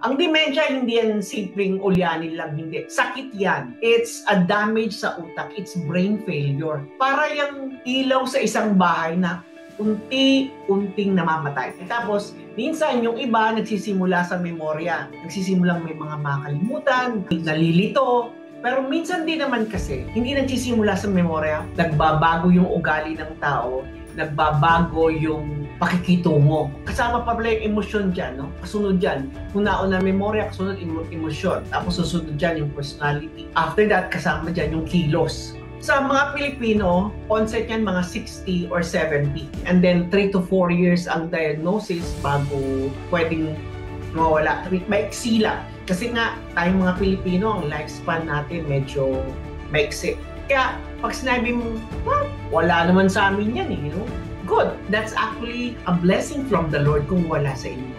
Ang dementia, hindi yan simpleng ulyanin lang, hindi. Sakit yan. It's a damage sa utak. It's brain failure. Para yung ilaw sa isang bahay na unti-unting namamatay. Tapos, minsan yung iba nagsisimula sa memorya. Nagsisimulang may mga makalimutan, nalilito. Pero minsan din naman kasi, hindi nagsisimula sa memorya, nagbabago yung ugali ng tao, nagbabago yung pakikitungo. Kasama pa pala yung emosyon dyan, no? Kasunod dyan, una-una memorya, kasunod emosyon. Tapos susunod dyan yung personality. After that, kasama dyan yung kilos. Sa mga Pilipino, onset yan mga 60 or 70. And then 3 to 4 years ang diagnosis bago pwedeng mawala. Maiksi lang. Kasi nga, tayong mga Pilipino, ang lifespan natin medyo maiksi. Kaya, pag sinabi mo, wala naman sa amin yan eh, you know? Good. That's actually a blessing from the Lord kung wala sa inyo.